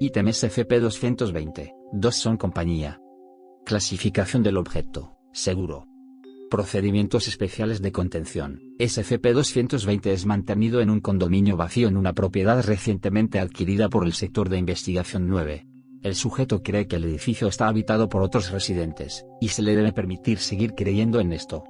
Ítem SCP-220. 2 son compañía. Clasificación del objeto: seguro. Procedimientos especiales de contención. SCP-220 es mantenido en un condominio vacío en una propiedad recientemente adquirida por el sector de investigación 9. El sujeto cree que el edificio está habitado por otros residentes, y se le debe permitir seguir creyendo en esto.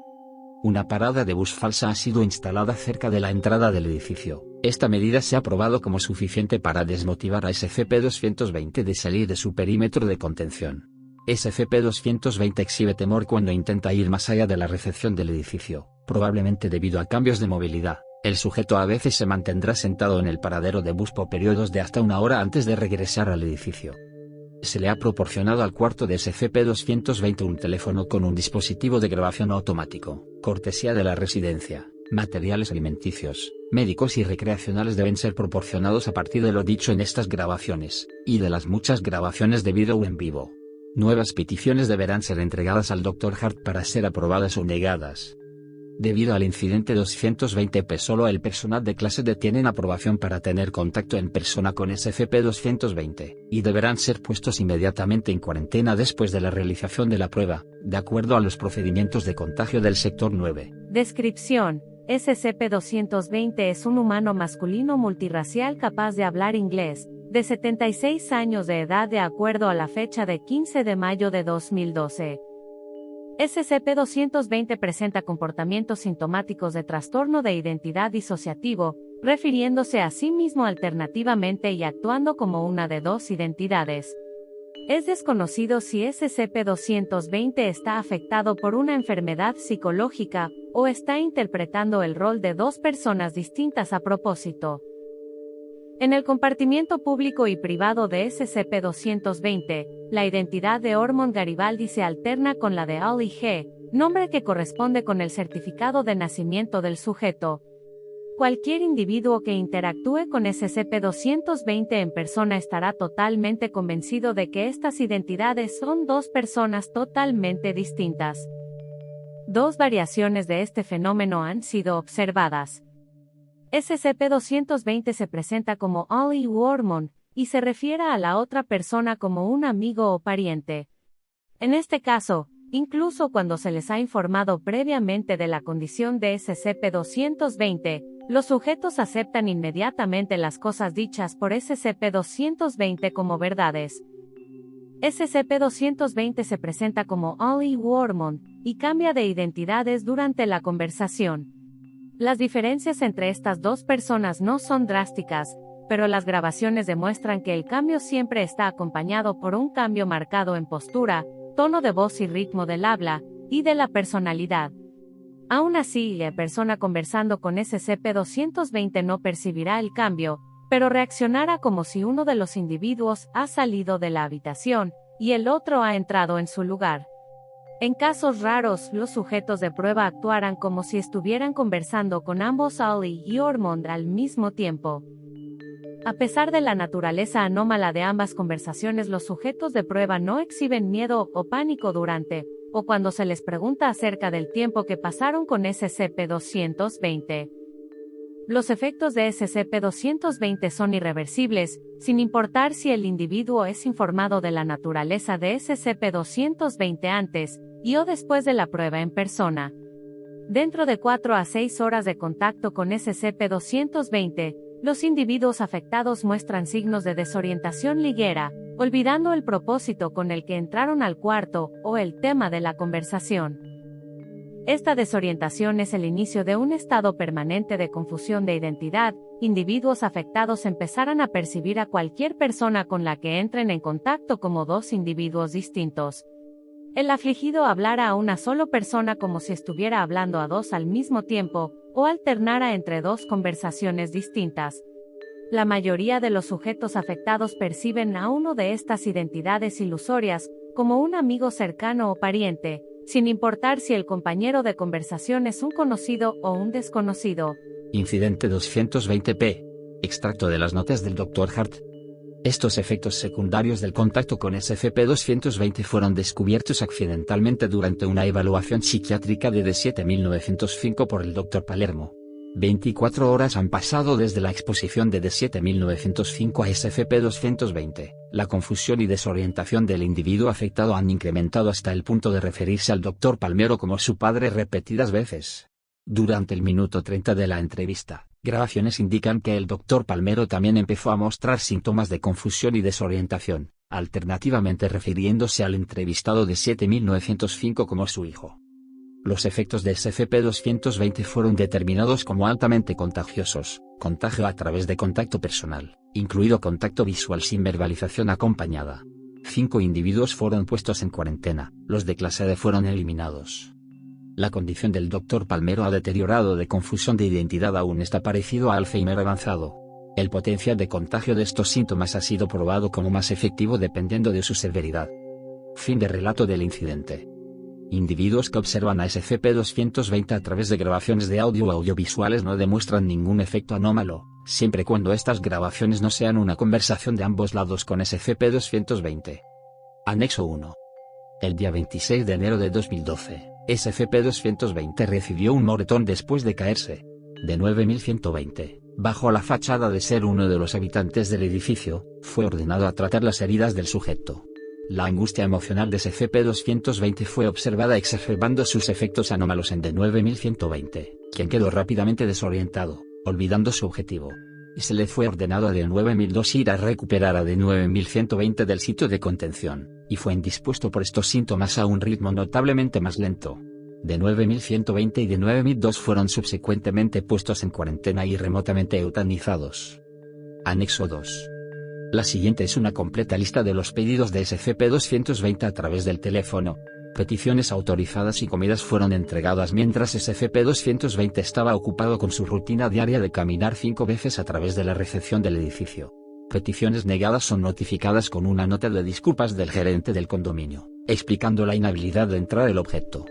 Una parada de bus falsa ha sido instalada cerca de la entrada del edificio. Esta medida se ha probado como suficiente para desmotivar a SCP-220 de salir de su perímetro de contención. SCP-220 exhibe temor cuando intenta ir más allá de la recepción del edificio, probablemente debido a cambios de movilidad. El sujeto a veces se mantendrá sentado en el paradero de bus por periodos de hasta 1 hora antes de regresar al edificio. Se le ha proporcionado al cuarto de SCP-220 un teléfono con un dispositivo de grabación automático, cortesía de la residencia. Materiales alimenticios, médicos y recreacionales deben ser proporcionados a partir de lo dicho en estas grabaciones, y de las muchas grabaciones de vídeo en vivo. Nuevas peticiones deberán ser entregadas al Dr. Hart para ser aprobadas o negadas. Debido al incidente 220-P, solo el personal de clase tienen aprobación para tener contacto en persona con SCP-220, y deberán ser puestos inmediatamente en cuarentena después de la realización de la prueba, de acuerdo a los procedimientos de contagio del sector 9. Descripción: SCP-220 es un humano masculino multirracial capaz de hablar inglés, de 76 años de edad de acuerdo a la fecha de 15 de mayo de 2012. SCP-220 presenta comportamientos sintomáticos de trastorno de identidad disociativo, refiriéndose a sí mismo alternativamente y actuando como una de dos identidades. Es desconocido si SCP-220 está afectado por una enfermedad psicológica, o está interpretando el rol de dos personas distintas a propósito. En el compartimiento público y privado de SCP-220, la identidad de Ormond Garibaldi se alterna con la de Ali G., nombre que corresponde con el certificado de nacimiento del sujeto. Cualquier individuo que interactúe con SCP-220 en persona estará totalmente convencido de que estas identidades son dos personas totalmente distintas. Dos variaciones de este fenómeno han sido observadas. SCP-220 se presenta como Ali Ormond, y se refiere a la otra persona como un amigo o pariente. En este caso, incluso cuando se les ha informado previamente de la condición de SCP-220, los sujetos aceptan inmediatamente las cosas dichas por SCP-220 como verdades. SCP-220 se presenta como Ali Ormond, y cambia de identidades durante la conversación. Las diferencias entre estas dos personas no son drásticas, pero las grabaciones demuestran que el cambio siempre está acompañado por un cambio marcado en postura, tono de voz y ritmo del habla, y de la personalidad. Aún así, la persona conversando con SCP-220 no percibirá el cambio, pero reaccionará como si uno de los individuos ha salido de la habitación, y el otro ha entrado en su lugar. En casos raros, los sujetos de prueba actuarán como si estuvieran conversando con ambos Ali y Ormond al mismo tiempo. A pesar de la naturaleza anómala de ambas conversaciones, los sujetos de prueba no exhiben miedo o pánico durante, o cuando se les pregunta acerca del tiempo que pasaron con SCP-220. Los efectos de SCP-220 son irreversibles, sin importar si el individuo es informado de la naturaleza de SCP-220 antes y o después de la prueba en persona. Dentro de 4 a 6 horas de contacto con SCP-220, los individuos afectados muestran signos de desorientación ligera, olvidando el propósito con el que entraron al cuarto o el tema de la conversación. Esta desorientación es el inicio de un estado permanente de confusión de identidad. Individuos afectados empezarán a percibir a cualquier persona con la que entren en contacto como dos individuos distintos. El afligido hablará a una sola persona como si estuviera hablando a dos al mismo tiempo, o alternara entre dos conversaciones distintas. La mayoría de los sujetos afectados perciben a uno de estas identidades ilusorias como un amigo cercano o pariente, sin importar si el compañero de conversación es un conocido o un desconocido. Incidente 220-P. Extracto de las notas del Dr. Hart. Estos efectos secundarios del contacto con SCP-220 fueron descubiertos accidentalmente durante una evaluación psiquiátrica de D7-1905 por el Dr. Palermo. 24 horas han pasado desde la exposición de D7905 a SCP-220. La confusión y desorientación del individuo afectado han incrementado hasta el punto de referirse al Dr. Palmero como su padre repetidas veces. Durante el minuto 30 de la entrevista, grabaciones indican que el Dr. Palmero también empezó a mostrar síntomas de confusión y desorientación, alternativamente refiriéndose al entrevistado de 7905 como su hijo. Los efectos de SCP-220 fueron determinados como altamente contagiosos, contagio a través de contacto personal, incluido contacto visual sin verbalización acompañada. 5 individuos fueron puestos en cuarentena, los de clase D fueron eliminados. La condición del Dr. Palmero ha deteriorado de confusión de identidad aún está parecido a Alzheimer avanzado. El potencial de contagio de estos síntomas ha sido probado como más efectivo dependiendo de su severidad. Fin de relato del incidente. Individuos que observan a SCP-220 a través de grabaciones de audio o audiovisuales no demuestran ningún efecto anómalo, siempre cuando estas grabaciones no sean una conversación de ambos lados con SCP-220. Anexo 1. El día 26 de enero de 2012, SCP-220 recibió un moretón después de caerse. D9120, bajo la fachada de ser uno de los habitantes del edificio, fue ordenado a tratar las heridas del sujeto. La angustia emocional de SCP-220 fue observada exacerbando sus efectos anómalos en D9120, quien quedó rápidamente desorientado, olvidando su objetivo. Y se le fue ordenado a D9002 ir a recuperar a D9120 del sitio de contención, y fue indispuesto por estos síntomas a un ritmo notablemente más lento. D9120 y D9002 fueron subsecuentemente puestos en cuarentena y remotamente eutanizados. Anexo 2. La siguiente es una completa lista de los pedidos de SCP-220 a través del teléfono. Peticiones autorizadas y comidas fueron entregadas mientras SCP-220 estaba ocupado con su rutina diaria de caminar 5 veces a través de la recepción del edificio. Peticiones negadas son notificadas con una nota de disculpas del gerente del condominio, explicando la inhabilidad de entrar el objeto.